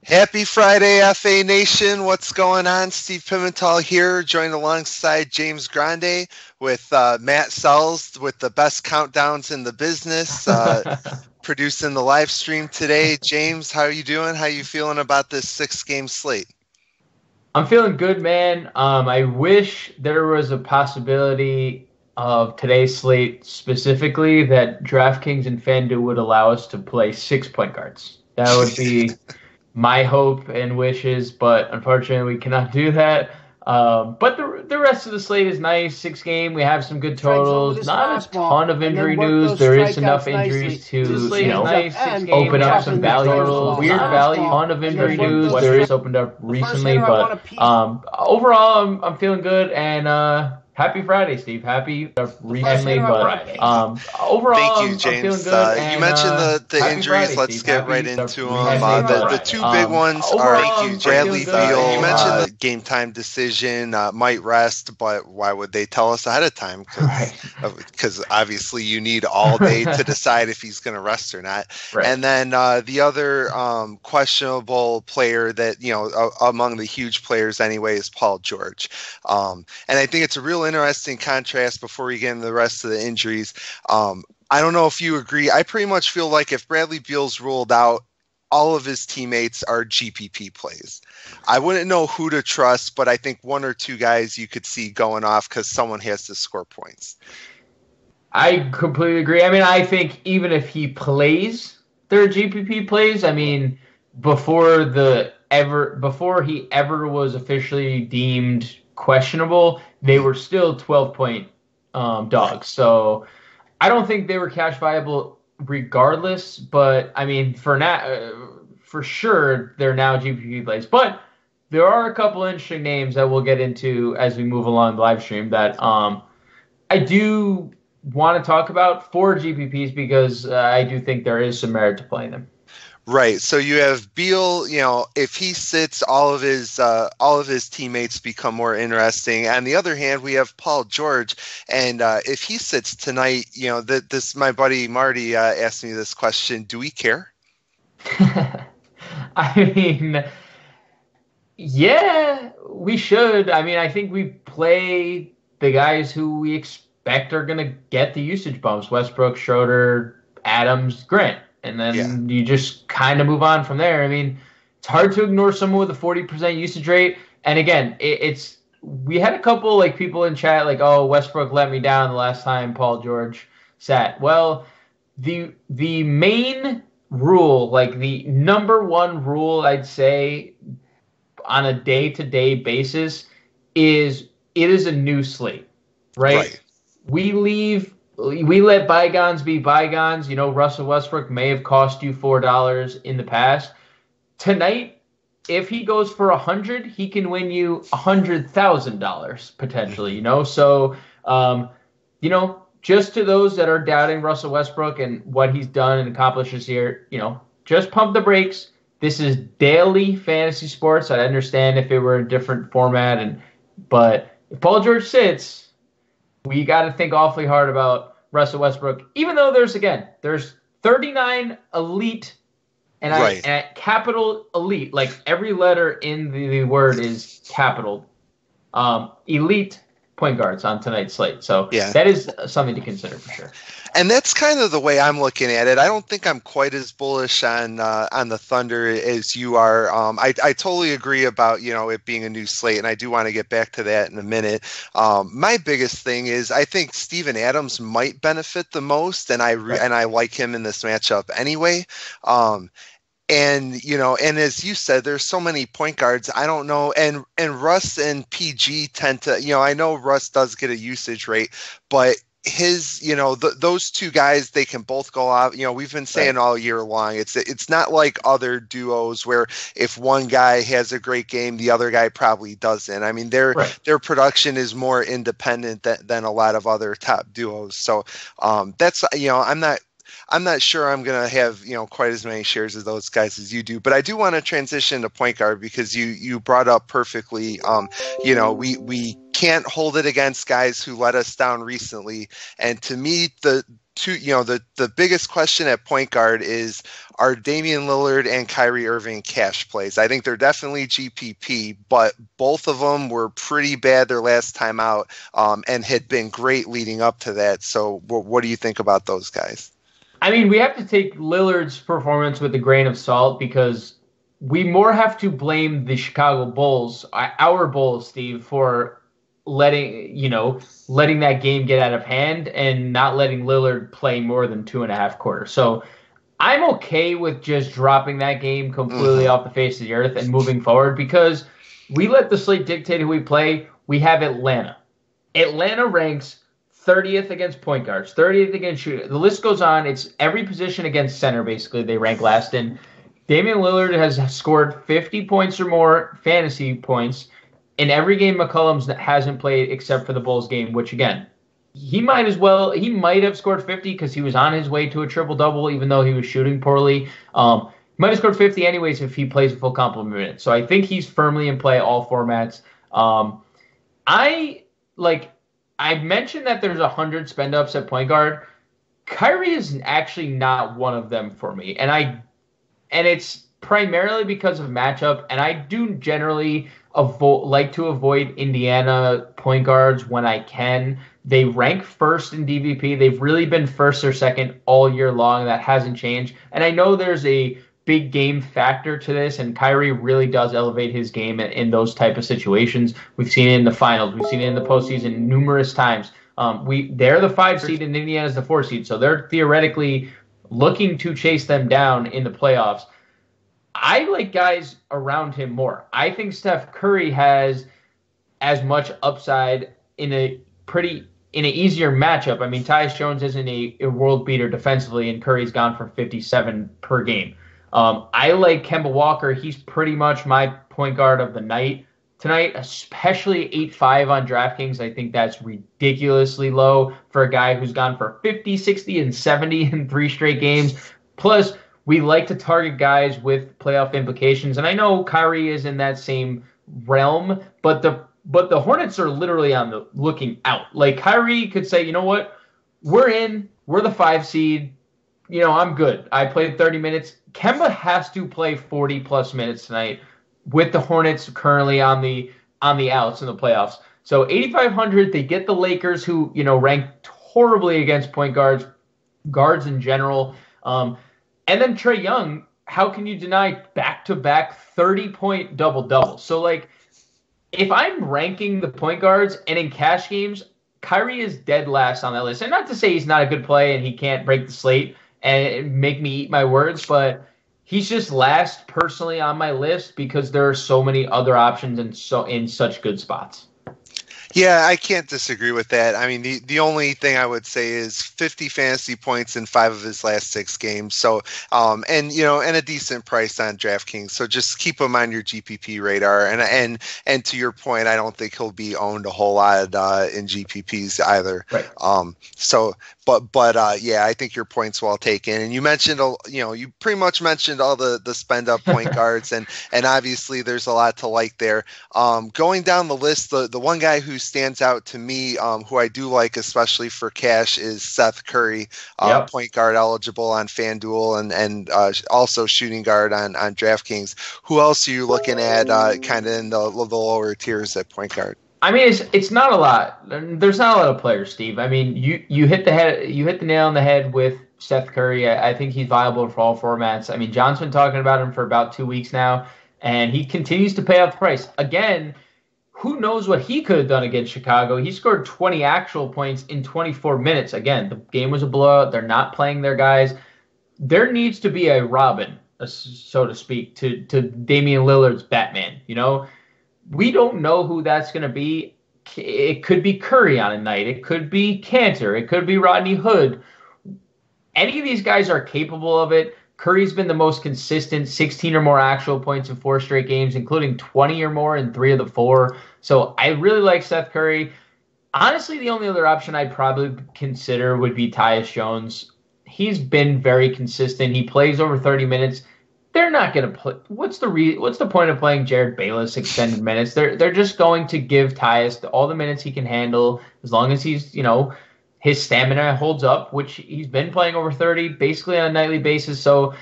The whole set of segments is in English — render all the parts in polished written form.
Happy Friday, FA Nation. What's going on? Steve Pimental here, joined alongside James Grande with Matt Sells with the best countdowns in the business, producing the live stream today. James, how are you doing? How are you feeling about this 6-game slate? I'm feeling good, man. I wish there was a possibility of today's slate specifically that DraftKings and FanDuel would allow us to play 6 point guards. That would be my hope and wishes, but unfortunately we cannot do that. But the rest of the slate is nice. 6-game, we have some good totals. Not a ton of injury news. There is enough injuries to open up some value. Weird value. Ton of injury news. There is opened up recently, but overall I'm feeling good and. Happy Friday, Steve. Happy recently, but overall, thank you, James. I'm feeling good. You mentioned the injuries. Friday, Let's Steve. get right into them. The two big ones are Bradley Beal. You mentioned the game time decision might rest, but why would they tell us ahead of time? Because obviously you need all day to decide if he's going to rest or not. Right. And then the other questionable player that, among the huge players anyway, is Paul George. And I think it's a real interesting contrast before we get into the rest of the injuries. I don't know if you agree. I pretty much feel like if Bradley Beal's ruled out, all of his teammates are GPP plays. I wouldn't know who to trust, but I think one or two guys you could see going off because someone has to score points. I completely agree. I mean, I think even if he plays, they're GPP plays. I mean, before he ever was officially deemed questionable, they were still 12-point dogs. So I don't think they were cash viable regardless. But I mean, for sure, they're now GPP plays. But there are a couple interesting names that we'll get into as we move along the live stream that I do want to talk about for GPPs because I do think there is some merit to playing them. Right. So you have Beal, if he sits, all of his teammates become more interesting. On the other hand, we have Paul George. And if he sits tonight, my buddy Marty asked me this question. Do we care? I mean, yeah, we should. I mean, I think we play the guys who we expect are going to get the usage bumps. Westbrook, Schroeder, Adams, Grant. And then you just kind of move on from there. I mean, it's hard to ignore someone with a 40% usage rate. And again, we had a couple people in chat oh, Westbrook let me down the last time Paul George sat. Well, the main rule, the number one rule I'd say on a day-to-day basis is it is a new slate, right? We let bygones be bygones. Russell Westbrook may have cost you $4 in the past. Tonight, if he goes for 100, he can win you $100,000 potentially. So, just to those that are doubting Russell Westbrook and what he's done and accomplished this year, just pump the brakes. This is daily fantasy sports. I understand if it were a different format, but if Paul George sits, we got to think awfully hard about Russell Westbrook, even though there's 39 elite and capital elite, every letter in the word is capital, elite point guards on tonight's slate. So that is something to consider for sure. And that's kind of the way I'm looking at it. I don't think I'm quite as bullish on the Thunder as you are. I totally agree about it being a new slate, and I do want to get back to that in a minute. My biggest thing is I think Steven Adams might benefit the most, and I like him in this matchup anyway. And as you said, there's so many point guards. I don't know, and Russ and PG tend to. I know Russ does get a usage rate, but his, those two guys, they can both go out. We've been saying all year long, it's not like other duos where if one guy has a great game, the other guy probably doesn't. I mean, their production is more independent than a lot of other top duos. So that's, I'm not sure I'm going to have, quite as many shares of those guys as you do, but I do want to transition to point guard because you brought up perfectly, we can't hold it against guys who let us down recently. And to me, the the biggest question at point guard is, are Damian Lillard and Kyrie Irving cash plays? I think they're definitely GPP, but both of them were pretty bad their last time out, and had been great leading up to that. So what do you think about those guys? I mean, we have to take Lillard's performance with a grain of salt because we more have to blame the Chicago Bulls, our Bulls, Steve, for letting that game get out of hand and not letting Lillard play more than 2.5 quarters. So I'm okay with just dropping that game completely off the face of the earth and moving forward because we let the slate dictate who we play. We have Atlanta. Atlanta ranks 30th against point guards, 30th against shooters. The list goes on. It's every position against center, basically, they rank last in. Damian Lillard has scored 50 points or more fantasy points in every game McCollum hasn't played except for the Bulls game, which, again, he might have scored 50 because he was on his way to a triple-double even though he was shooting poorly. He might have scored 50 anyways if he plays a full complement of minutes. So I think he's firmly in play all formats. I mentioned that there's 100 spend-ups at point guard. Kyrie is actually not one of them for me. And it's primarily because of matchup, and I do generally like to avoid Indiana point guards when I can. They rank first in DVP. They've really been first or second all year long. That hasn't changed. And I know there's a big game factor to this, and Kyrie really does elevate his game in those type of situations. We've seen it in the finals. We've seen it in the postseason numerous times. They're the 5 seed and Indiana's the 4 seed, so they're theoretically looking to chase them down in the playoffs. I like guys around him more. I think Steph Curry has as much upside in an easier matchup. I mean, Tyus Jones isn't a world beater defensively, and Curry's gone for 57 per game. I like Kemba Walker. He's pretty much my point guard of the night tonight, especially 8.5 on DraftKings. I think that's ridiculously low for a guy who's gone for 50, 60, and 70 in 3 straight games. Plus, we like to target guys with playoff implications. And I know Kyrie is in that same realm, but the Hornets are literally on the looking out. Like, Kyrie could say, you know what? We're in. We're the 5 seed. I'm good. I played 30 minutes. Kemba has to play 40-plus minutes tonight with the Hornets currently on the outs in the playoffs. So 8,500, they get the Lakers, who, rank horribly against point guards in general. And then Trae Young, how can you deny back-to-back 30-point double-double? So, if I'm ranking the point guards and in cash games, Kyrie is dead last on that list. And not to say he's not a good play and he can't break the slate and make me eat my words, but he's just last personally on my list because there are so many other options in such good spots. Yeah, I can't disagree with that. I mean, the only thing I would say is 50 fantasy points in 5 of his last 6 games. So, and a decent price on DraftKings. So just keep him on your GPP radar. And to your point, I don't think he'll be owned a whole lot in GPPs either. Right. Yeah, I think your point's well taken. And you mentioned, you pretty much mentioned all the spend up point guards, and obviously there's a lot to like there. Going down the list, the one guy who stands out to me, who I do like, especially for cash, is Seth Curry, point guard eligible on FanDuel and also shooting guard on DraftKings. Who else are you looking at kind of in the lower tiers at point guard? I mean, it's not a lot. There's not a lot of players, Steve. I mean, you hit the nail on the head with Seth Curry. I think he's viable for all formats. I mean, John's been talking about him for about 2 weeks now, and he continues to pay off the price. Again, who knows what he could have done against Chicago? He scored 20 actual points in 24 minutes. Again, the game was a blowout. They're not playing their guys. There needs to be a Robin, so to speak, to Damian Lillard's Batman, We don't know who that's going to be. It could be Curry on a night. It could be Cantor. It could be Rodney Hood. Any of these guys are capable of it. Curry's been the most consistent, 16 or more actual points in 4 straight games, including 20 or more in 3 of the 4. So I really like Seth Curry. Honestly, the only other option I'd probably consider would be Tyus Jones. He's been very consistent. He plays over 30 minutes. They're not going to play. What's the point of playing Jared Bayless extended minutes? They're just going to give Tyus all the minutes he can handle as long as he's, his stamina holds up, which he's been playing over 30 basically on a nightly basis. So,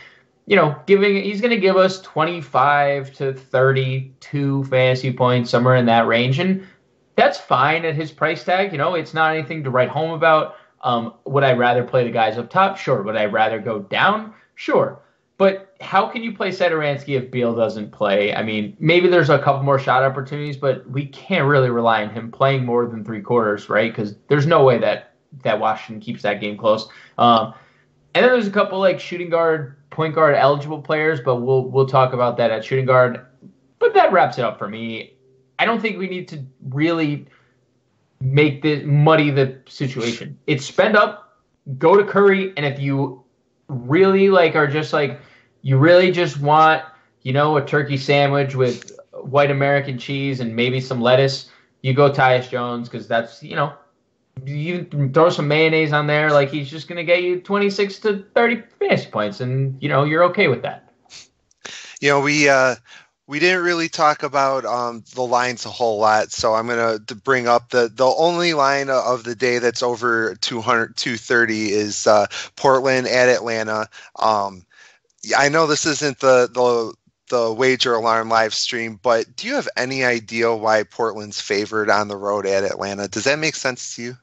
he's going to give us 25 to 32 fantasy points, somewhere in that range. And that's fine at his price tag. It's not anything to write home about. Would I rather play the guys up top? Sure. Would I rather go down? Sure. But how can you play Satoransky if Beal doesn't play? I mean, maybe there's a couple more shot opportunities, but we can't really rely on him playing more than 3/4, right? Because there's no way that Washington keeps that game close. And then there's a couple like shooting guard, point guard eligible players, but we'll talk about that at shooting guard. But that wraps it up for me. I don't think we need to really muddy the situation. It's spend up, go to Curry, and if you really are just you really just want a turkey sandwich with white American cheese and maybe some lettuce, you go Tyus Jones, because that's you throw some mayonnaise on there, he's just going to get you 26 to 30 fantasy points, and you're okay with that. We didn't really talk about the lines a whole lot, so I'm going to bring up the only line of the day that's over 230 is Portland at Atlanta. I know this isn't the Wager Alarm live stream, but do you have any idea why Portland's favored on the road at Atlanta? Does that make sense to you?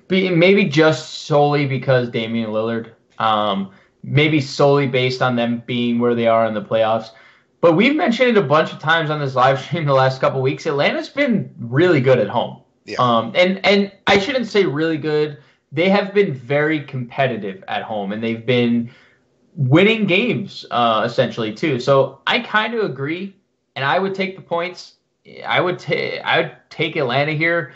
Maybe just solely because Damian Lillard. Maybe solely based on them being where they are in the playoffs. But we've mentioned it a bunch of times on this live stream the last couple of weeks. Atlanta's been really good at home. Yeah. And I shouldn't say really good. They have been very competitive at home, and they've been winning games essentially too. So I kind of agree, and I would take the points. I would take Atlanta here,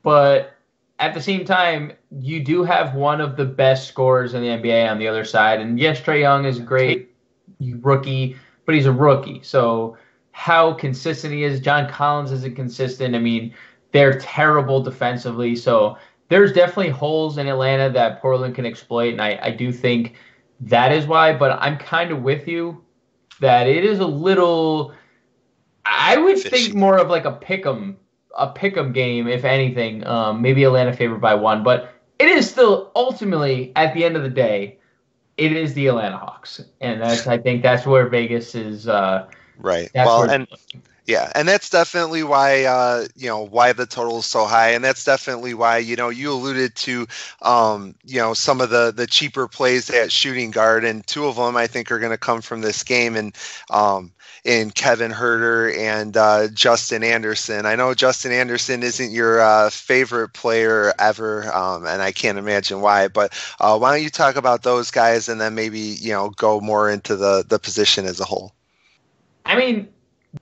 but at the same time, you do have one of the best scorers in the NBA on the other side. And yes, Trae Young is a great rookie, but he's a rookie. So how consistent he is, John Collins isn't consistent. I mean, they're terrible defensively. So there's definitely holes in Atlanta that Portland can exploit. And I do think that is why. But I'm kind of with you that it is a little, I would think more of a pick'em game, if anything. Maybe Atlanta favored by 1, but it is still ultimately, at the end of the day, it is the Atlanta Hawks, and I think that's where Vegas is. Right. Well, and that's definitely why why the total is so high, and that's definitely why you alluded to some of the cheaper plays at shooting guard, and two of them I think are going to come from this game, and in Kevin Huerter and Justin Anderson. I know Justin Anderson isn't your favorite player ever, and I can't imagine why, but why don't you talk about those guys and then maybe, go more into the position as a whole? I mean,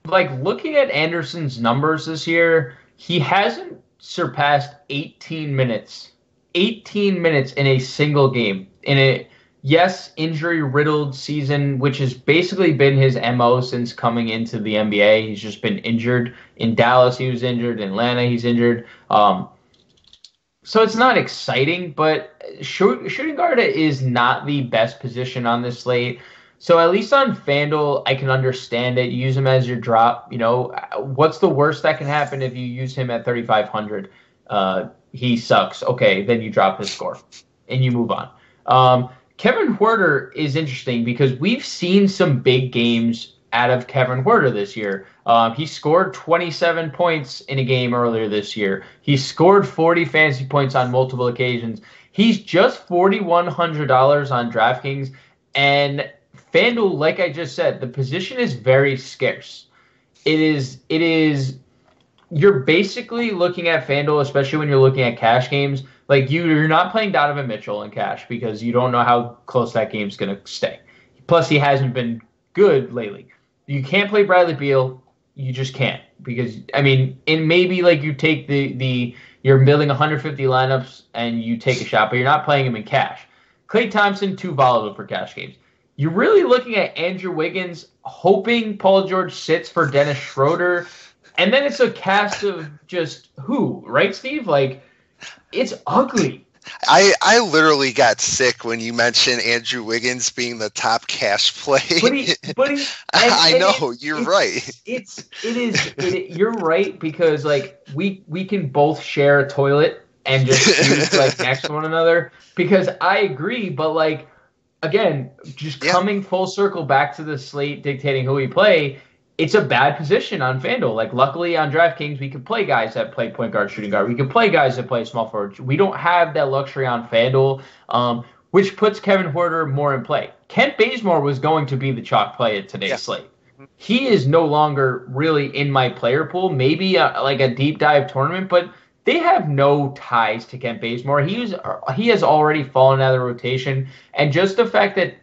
looking at Anderson's numbers this year, he hasn't surpassed 18 minutes in a single game. In a injury-riddled season, which has basically been his MO since coming into the NBA. He's just been injured. In Dallas, he was injured. In Atlanta, he's injured. So it's not exciting, but shooting guard is not the best position on this slate. So at least on FanDuel, I can understand it. Use him as your drop. What's the worst that can happen if you use him at 3,500? He sucks. Okay, then you drop his score and you move on. Kevin Huerter is interesting because we've seen some big games out of Kevin Huerter this year. He scored 27 points in a game earlier this year. He scored 40 fantasy points on multiple occasions. He's just $4,100 on DraftKings, and FanDuel, like I just said, the position is very scarce. It is. You're basically looking at FanDuel, especially when you're looking at cash games. You're not playing Donovan Mitchell in cash because you don't know how close that game's going to stay. Plus, he hasn't been good lately. You can't play Bradley Beal. You just can't because, maybe you take you're building 150 lineups and you take a shot, but you're not playing him in cash. Klay Thompson, too volatile for cash games. You're really looking at Andrew Wiggins, hoping Paul George sits for Dennis Schroeder, and then it's a cast of just who, right, Steve? It's ugly. I literally got sick when you mentioned Andrew Wiggins being the top cash play. I know you're right. You're right, because like we can both share a toilet and just use like next to one another, because I agree, but like again, just coming full circle back to the slate dictating who we play, it's a bad position on FanDuel. Like, luckily on DraftKings, we can play guys that play point guard, shooting guard. We can play guys that play small forward. We don't have that luxury on FanDuel, which puts Kevin Huerter more in play. Kent Bazemore was going to be the chalk play at today's slate. He is no longer really in my player pool. Maybe like a deep dive tournament, but they have no ties to Kent Bazemore. He has already fallen out of the rotation, and just the fact that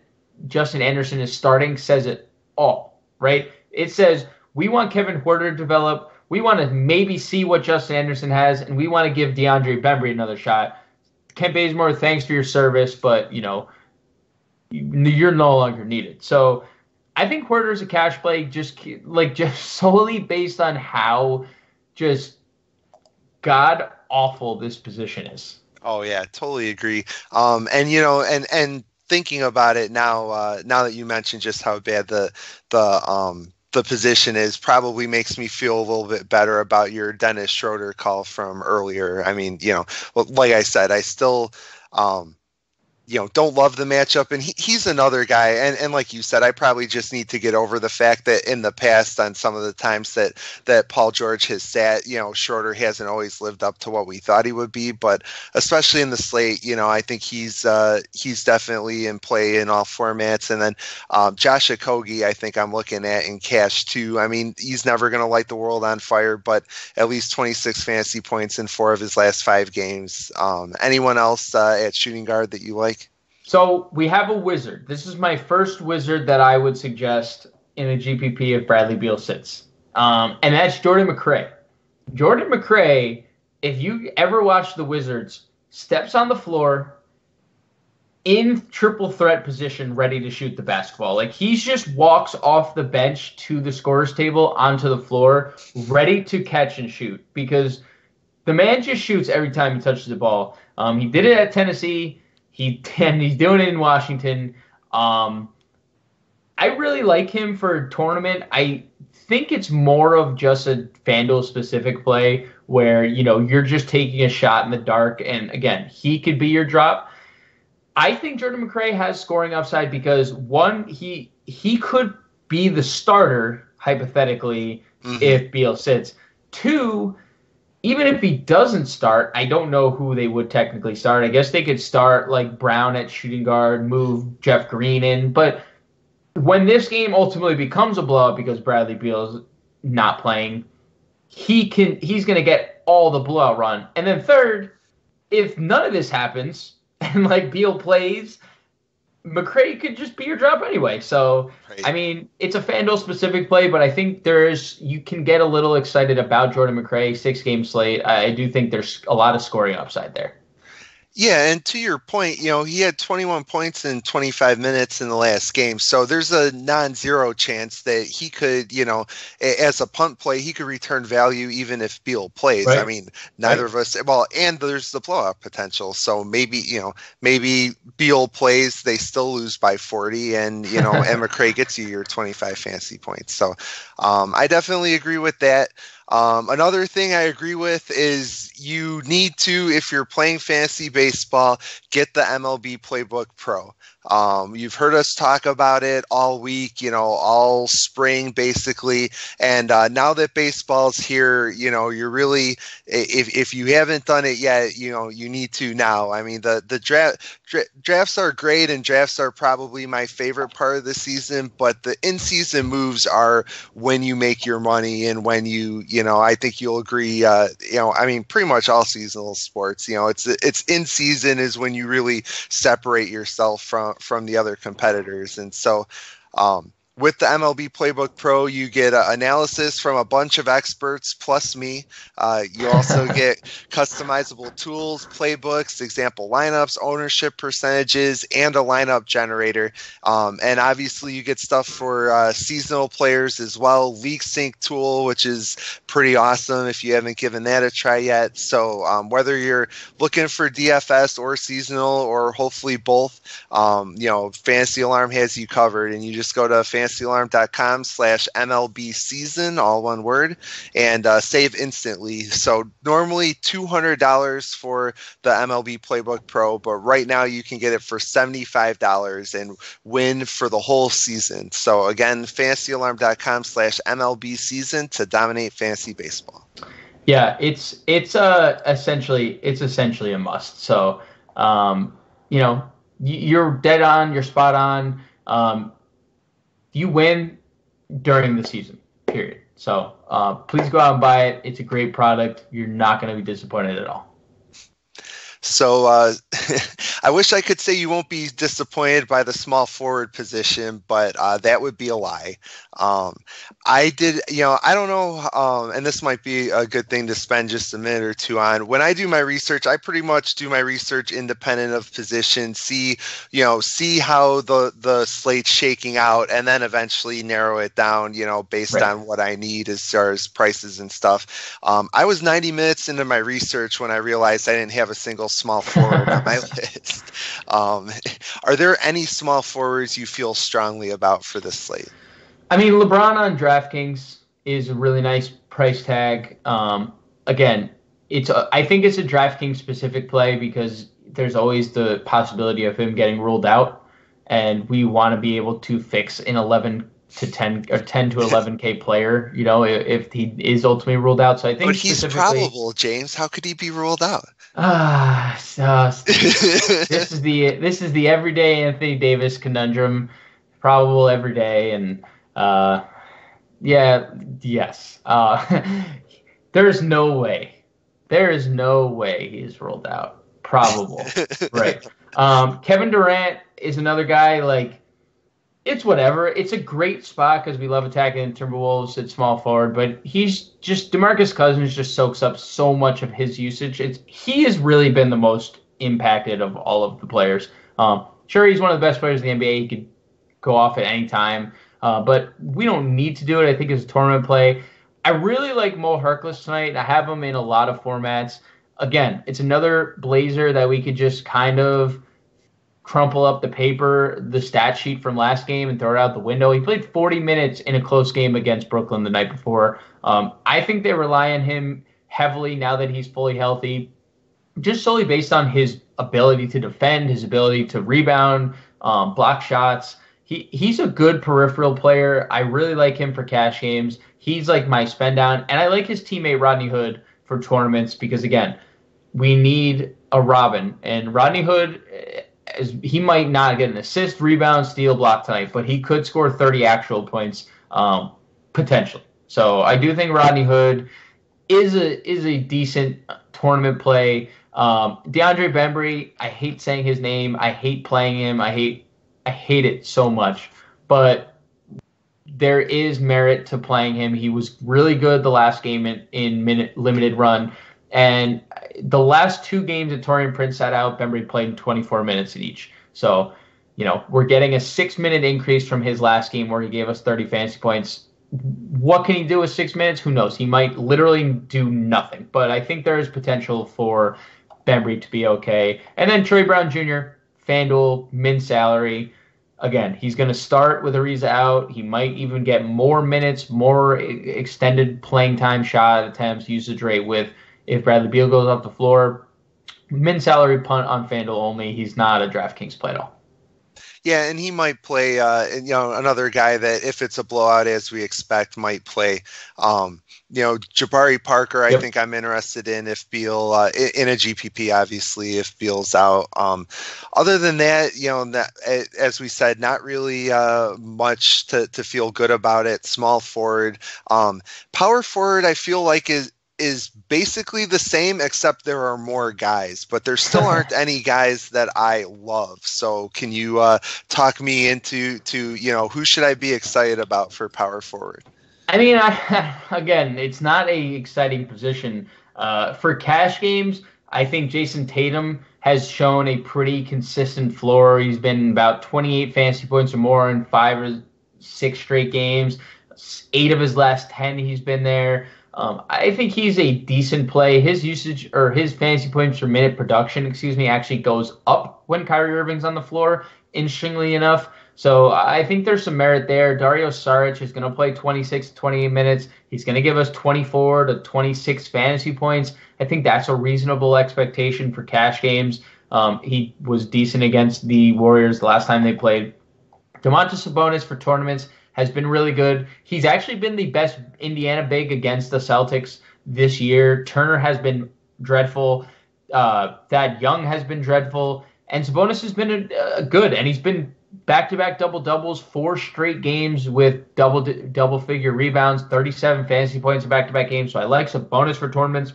Justin Anderson is starting says it all, right? It says we want Kevin Huerter to develop. We want to maybe see what Justin Anderson has, and we want to give DeAndre Bembry another shot. Kent Bazemore, thanks for your service, but you're no longer needed. So I think Huerter is a cash play, just solely based on how just god awful this position is. Oh yeah, totally agree. And thinking about it now, now that you mentioned just how bad the position is, probably makes me feel a little bit better about your Dennis Schroeder call from earlier. I mean, like I said, I still, don't love the matchup, and he's another guy. And like you said, I probably just need to get over the fact that in the past, on some of the times that Paul George has sat, Schroeder hasn't always lived up to what we thought he would be. But especially in the slate, I think he's definitely in play in all formats. And then Josh Okogie, I think I'm looking at in cash too. I mean, he's never going to light the world on fire, but at least 26 fantasy points in 4 of his last 5 games. Anyone else at shooting guard that you like? So we have a wizard. This is my first wizard that I would suggest in a GPP if Bradley Beal sits. And that's Jordan McRae. Jordan McRae, if you ever watch the Wizards, steps on the floor in triple threat position, ready to shoot the basketball. Like, he just walks off the bench to the scorer's table onto the floor, ready to catch and shoot, because the man just shoots every time he touches the ball. He did it at Tennessee. He's doing it in Washington. I really like him for a tournament. I think it's more of just a FanDuel-specific play where, you're just taking a shot in the dark, and, again, he could be your drop. I think Jordan McRae has scoring upside because, one, he could be the starter, hypothetically, if Beal sits. 2, even if he doesn't start, I don't know who they would technically start. I guess they could start like Brown at shooting guard, move Jeff Green in. But when this game ultimately becomes a blowout because Bradley Beal's not playing, he's going to get all the blowout run. And then third, if none of this happens and like Beal plays, McRae could just be your drop anyway. So, right. I mean, it's a FanDuel specific play, but I think you can get a little excited about Jordan McRae, 6-game slate. I do think there's a lot of scoring upside there. Yeah, and to your point, he had 21 points in 25 minutes in the last game. So there's a non-zero chance that he could, as a punt play, he could return value even if Beal plays. Right. I mean, neither of us, and there's the blowout potential. So maybe Beal plays, they still lose by 40, and, and McRae gets you your 25 fantasy points. So I definitely agree with that. Another thing I agree with is you need to, if you're playing fantasy baseball, get the MLB Playbook Pro. You've heard us talk about it all week, all spring basically. And now that baseball's here, you're really, if you haven't done it yet, you need to now. I mean, the drafts are great, and drafts are probably my favorite part of the season, but the in-season moves are when you make your money and when I think you'll agree, I mean, pretty much all seasonal sports, it's in season is when you really separate yourself from the other competitors. And so With the MLB Playbook Pro, you get analysis from a bunch of experts plus me. You also get customizable tools, playbooks, example lineups, ownership percentages, and a lineup generator. And obviously, you get stuff for seasonal players as well. League Sync tool, which is pretty awesome if you haven't given that a try yet. So whether you're looking for DFS or seasonal, or hopefully both, Fantasy Alarm has you covered, and you just go to fantasyalarm.com/MLB season, all one word, and save instantly. So normally $200 for the MLB Playbook Pro, but right now you can get it for $75 and win for the whole season. So again, fantasyalarm.com/MLB season to dominate fantasy baseball. Yeah, it's essentially a must. So you're dead on, you're spot on. You win during the season, period. So please go out and buy it. It's a great product. You're not going to be disappointed at all. So I wish I could say you won't be disappointed by the small forward position, but that would be a lie. I don't know, and this might be a good thing to spend just a minute or two on. When I do my research, I pretty much do my research independent of position, see how the slate's shaking out, and then eventually narrow it down, based on what I need as far as prices and stuff. I was 90 minutes into my research when I realized I didn't have a single small forward on my list. Are there any small forwards you feel strongly about for this slate? I mean, LeBron on DraftKings is a really nice price tag. Again, I think it's a DraftKings specific play because there's always the possibility of him getting ruled out, and we want to be able to fix an 11 to 10 or 10 to 11K player, if he is ultimately ruled out. So I think, but he's probable, James. How could he be ruled out? This is the everyday Anthony Davis conundrum. Probable every day, and yes. There is no way he is ruled out. Probable, right? Kevin Durant is another guy. It's whatever. It's a great spot because we love attacking the Timberwolves at small forward, but DeMarcus Cousins just soaks up so much of his usage. He has really been the most impacted of all of the players. Sure, he's one of the best players in the NBA. He could go off at any time, but we don't need to do it. I think it's a tournament play. I really like Mo Harkless tonight. I have him in a lot of formats. Again, it's another Blazer that we could just kind of crumple up the stat sheet from last game and throw it out the window. He played 40 minutes in a close game against Brooklyn the night before. I think they rely on him heavily now that he's fully healthy, just solely based on his ability to defend, his ability to rebound, block shots. He's a good peripheral player. I really like him for cash games. He's like my spend down, and I like his teammate Rodney Hood for tournaments because, again, we need a Robin, and Rodney Hood, he might not get an assist, rebound, steal, block tonight, but he could score 30 actual points potentially. So I do think Rodney Hood is a decent tournament play. DeAndre Bembry, I hate saying his name. I hate playing him. I hate it so much. But there is merit to playing him. He was really good the last game in limited run. And the last two games that Taurean Prince sat out, Bembry played 24 minutes in each. So, we're getting a 6-minute increase from his last game where he gave us 30 fantasy points. What can he do with 6 minutes? Who knows? He might literally do nothing. But I think there is potential for Bembry to be okay. And then Troy Brown Jr., FanDuel, min salary. Again, he's going to start with Ariza out. He might even get more minutes, more extended playing time, shot attempts, usage rate if Bradley Beal goes off the floor. Min salary punt on FanDuel only. He's not a DraftKings play at all. Yeah, and he might play, another guy that if it's a blowout as we expect might play. Jabari Parker, I think I'm interested in if Beal in a GPP, obviously, if Beal's out. Other than that, as we said, not really much to feel good about it. Small forward, power forward, I feel like is basically the same, except there are more guys, but there still aren't any guys that I love. So can you talk me into who should I be excited about for power forward? I mean, again, it's not a exciting position. For cash games, I think Jason Tatum has shown a pretty consistent floor. He's been about 28 fantasy points or more in 5 or 6 straight games. 8 of his last 10, he's been there. I think he's a decent play. His usage or his fantasy points per minute production, actually goes up when Kyrie Irving's on the floor, interestingly enough. So I think there's some merit there. Dario Saric is going to play 26 to 28 minutes. He's going to give us 24 to 26 fantasy points. I think that's a reasonable expectation for cash games. He was decent against the Warriors the last time they played. Domantas Sabonis for tournaments has been really good. He's actually been the best Indiana big against the Celtics this year. Turner has been dreadful. Thad Young has been dreadful. And Sabonis has been good. And he's been back-to-back double-doubles, 4 straight games with double-figure rebounds, 37 fantasy points in back-to-back games. So I like Sabonis for tournaments.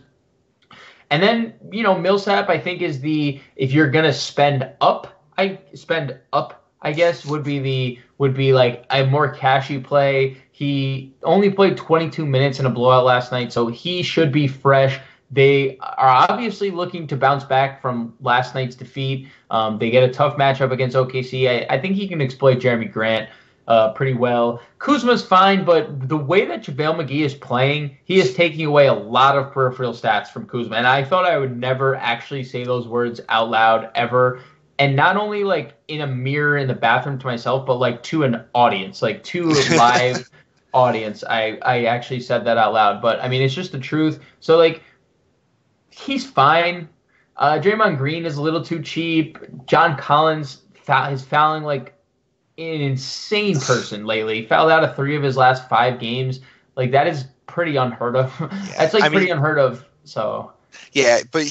And then, Millsap, I think, is if you're going to spend up, I guess, would be like a more cashy play. He only played 22 minutes in a blowout last night, so he should be fresh. They are obviously looking to bounce back from last night's defeat. They get a tough matchup against OKC. I think he can exploit Jeremy Grant pretty well. Kuzma's fine, but the way that JaVale McGee is playing, he is taking away a lot of peripheral stats from Kuzma. And I thought I would never actually say those words out loud ever. And not only like in a mirror in the bathroom to myself, but like to an audience, like to a live audience. I actually said that out loud. But I mean, it's just the truth. So like, he's fine. Draymond Green is a little too cheap. John Collins is fouling like an insane person lately. He fouled out of 3 of his last 5 games. Like, that is pretty unheard of. That's pretty unheard of. So yeah, but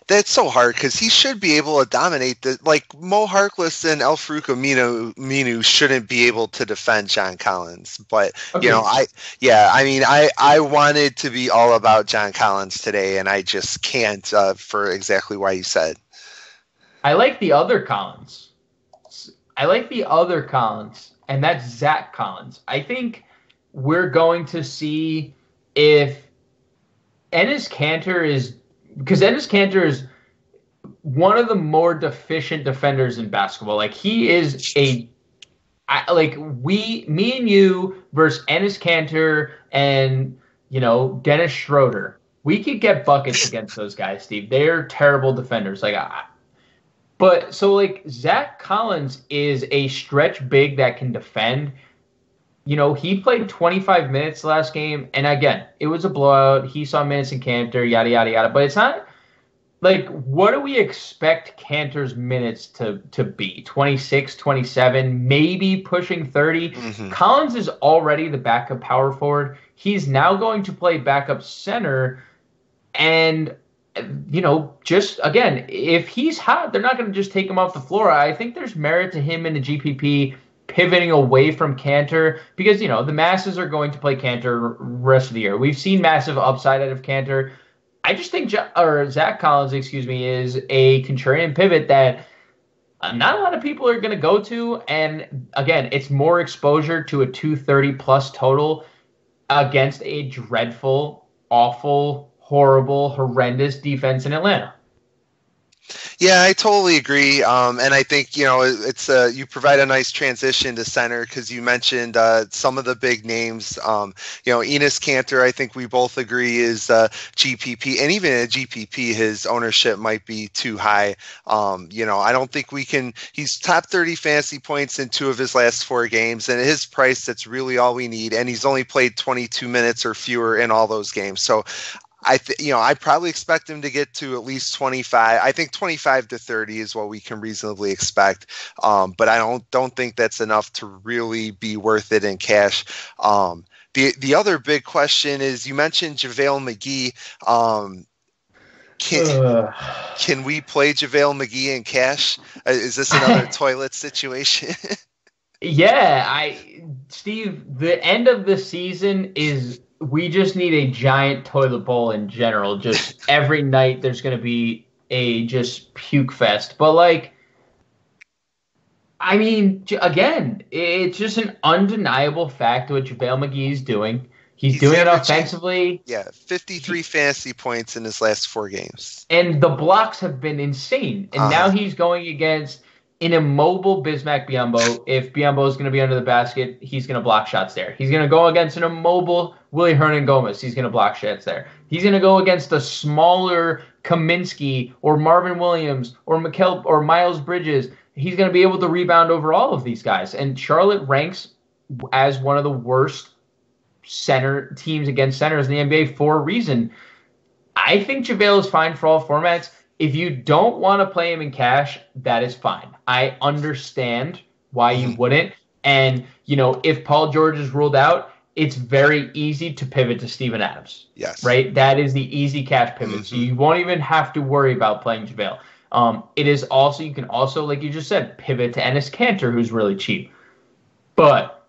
that's so hard because he should be able to dominate like Mo Harkless and Al-Farouq Aminu shouldn't be able to defend John Collins. But okay. I wanted to be all about John Collins today, and I just can't for exactly why you said. I like the other Collins. And that's Zach Collins. I think we're going to see if Enes Kanter is one of the more deficient defenders in basketball. Like, he is me and you versus Enes Kanter and, Dennis Schroeder. We could get buckets against those guys, Steve. They're terrible defenders. But Zach Collins is a stretch big that can defend. He played 25 minutes last game, and again, it was a blowout. He saw minutes in Kanter, yada, yada, yada. But it's not what do we expect Kanter's minutes to be? 26, 27, maybe pushing 30? Mm-hmm. Collins is already the backup power forward. He's now going to play backup center, and just again, if he's hot, they're not going to just take him off the floor. I think there's merit to him in the GPP pivoting away from Kanter because, the masses are going to play Kanter rest of the year. We've seen massive upside out of Kanter. I just think Zach Collins, is a contrarian pivot that not a lot of people are going to go to. And again, it's more exposure to a 230 plus total against a dreadful, awful, horrible, horrendous defense in Atlanta. Yeah, I totally agree. And I think, it's you provide a nice transition to center because you mentioned some of the big names. Enes Kanter, I think we both agree is GPP. And even at GPP, his ownership might be too high. I don't think he's top 30 fantasy points in 2 of his last 4 games. And at his price, that's really all we need. And he's only played 22 minutes or fewer in all those games. So I probably expect him to get to at least 25. I think 25 to 30 is what we can reasonably expect. But I don't think that's enough to really be worth it in cash. The other big question is you mentioned JaVale McGee. Can we play JaVale McGee in cash? Is this another toilet situation? Yeah, Steve, the end of the season is we just need a giant toilet bowl in general. Just every night there's going to be a just puke fest. But like, I mean, again, it's just an undeniable fact what JaVale McGee is doing. He's doing it offensively. Yeah, 53 fantasy points in his last 4 games. And the blocks have been insane. And now he's going against an immobile Bismack Biyombo. If Biyombo is going to be under the basket, he's going to block shots there. He's going to go against an immobile Willie Hernan-Gomez. He's going to block shots there. He's going to go against a smaller Kaminsky or Marvin Williams or Miles Bridges. He's going to be able to rebound over all of these guys. And Charlotte ranks as one of the worst center teams against centers in the NBA for a reason. I think JaVale is fine for all formats. If you don't want to play him in cash, that is fine. I understand why you wouldn't. And, if Paul George is ruled out, it's very easy to pivot to Steven Adams. Yes. Right? That is the easy cash pivot. So you won't even have to worry about playing JaVale. It is also, you can also, like you just said, pivot to Enes Kanter, who's really cheap. But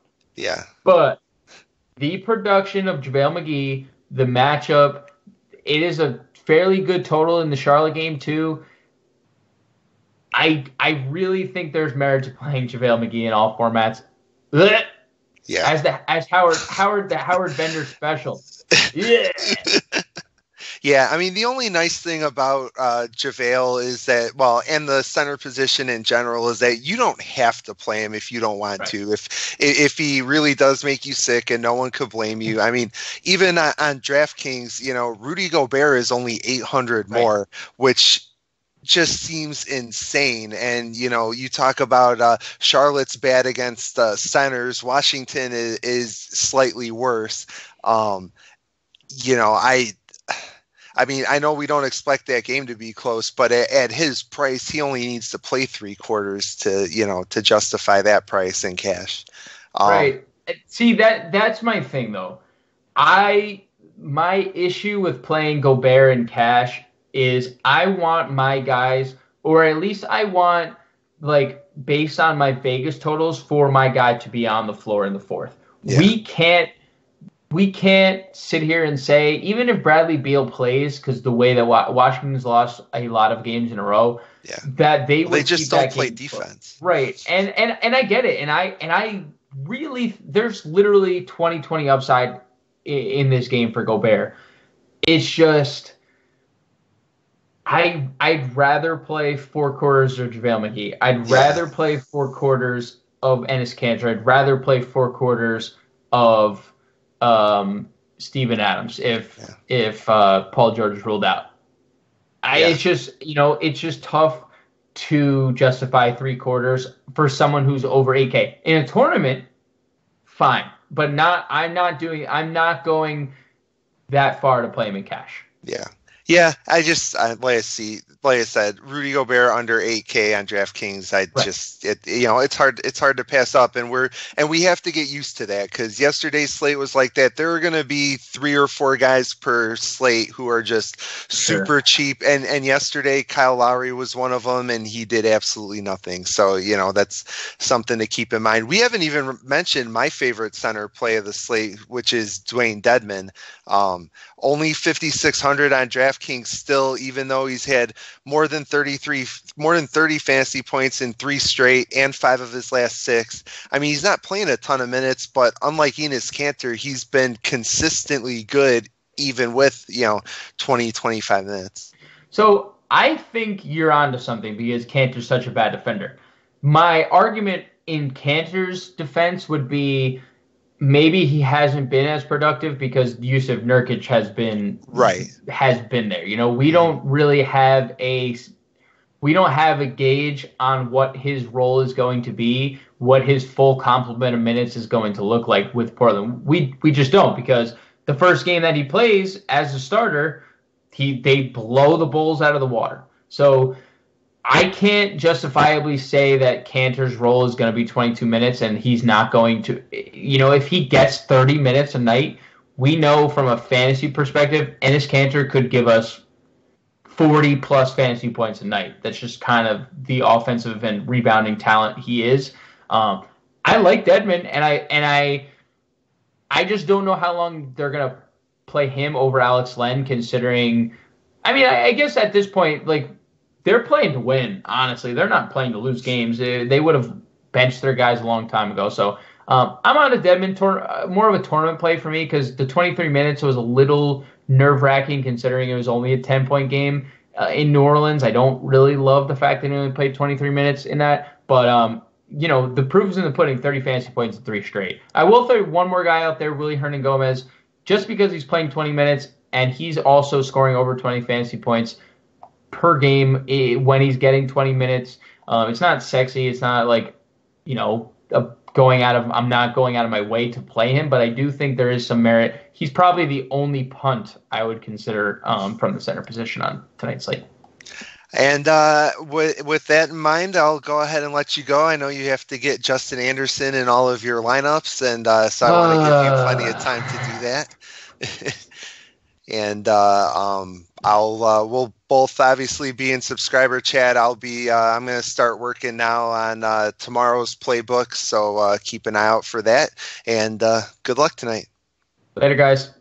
the production of JaVale McGee, the matchup, it is a fairly good total in the Charlotte game too. I really think there's merit to playing JaVale McGee in all formats. Blech! Yeah. As Howard Bender special. Yeah. Yeah, I mean, the only nice thing about JaVale is that, and the center position in general, is that you don't have to play him if you don't want to. If he really does make you sick, and no one could blame you. I mean, even on DraftKings, Rudy Gobert is only 800 more, which just seems insane. And, you talk about Charlotte's bad against centers. Washington is slightly worse. I mean, I know we don't expect that game to be close, but at his price, he only needs to play 3/4 to justify that price in cash. Right. See, that's my thing though. My issue with playing Gobert in cash is I want my guys, or at least I want, like, based on my Vegas totals, for my guy to be on the floor in the fourth. Yeah. We can't sit here and say, even if Bradley Beal plays, because the way that Washington's lost a lot of games in a row, that they just don't play defense, right? And I get it, and I really, there's literally 20-20 upside in this game for Gobert. It's just I'd rather play 4 quarters of JaVale McGee. I'd rather play 4 quarters of Enes Kanter. I'd rather play 4 quarters of Steven Adams if Paul George is ruled out. It's just tough to justify 3 quarters for someone who's over 8K in a tournament. Fine, but I'm not going that far to play him in cash. Yeah, like I said, Rudy Gobert under 8K on DraftKings. It's hard to pass up, and we have to get used to that, because yesterday's slate was like that. There are going to be 3 or 4 guys per slate who are just super cheap, and yesterday Kyle Lowry was one of them, and he did absolutely nothing. So that's something to keep in mind. We haven't even mentioned my favorite center play of the slate, which is Dewayne Dedmon. Only 5,600 on DraftKings still, even though he's had more than 30 fantasy points in 3 straight and 5 of his last 6. I mean, he's not playing a ton of minutes, but unlike Enes Kanter, he's been consistently good, even with 20, 25 minutes. So I think you're onto something, because Kanter's such a bad defender. My argument in Kanter's defense would be, maybe he hasn't been as productive because Yusuf Nurkic has been there. We don't really have a gauge on what his role is going to be, what his full complement of minutes is going to look like with Portland. We just don't, because the first game that he plays as a starter, they blow the Bulls out of the water. So I can't justifiably say that Kanter's role is going to be 22 minutes and he's not going to, if he gets 30 minutes a night, we know from a fantasy perspective, Enes Kanter could give us 40 plus fantasy points a night. That's just kind of the offensive and rebounding talent he is. I like Dedmon, and I just don't know how long they're going to play him over Alex Len, considering. I mean, I guess at this point, like, they're playing to win, honestly. They're not playing to lose games. They would have benched their guys a long time ago. So I'm on a Dedmon more of a tournament play for me because the 23 minutes was a little nerve-wracking considering it was only a 10-point game in New Orleans. I don't really love the fact that he only played 23 minutes in that. But, the proof is in the pudding, 30 fantasy points in 3 straight. I will throw one more guy out there, Willy Hernangomez, just because he's playing 20 minutes and he's also scoring over 20 fantasy points per game when he's getting 20 minutes. It's not sexy. It's not like, I'm not going out of my way to play him, but I do think there is some merit. He's probably the only punt I would consider from the center position on tonight's slate. And with that in mind, I'll go ahead and let you go. I know you have to get Justin Anderson in all of your lineups, and so I want to give you plenty of time to do that. And we'll both obviously be in subscriber chat. I'm going to start working now on tomorrow's playbook, so keep an eye out for that. And good luck tonight. Later, guys.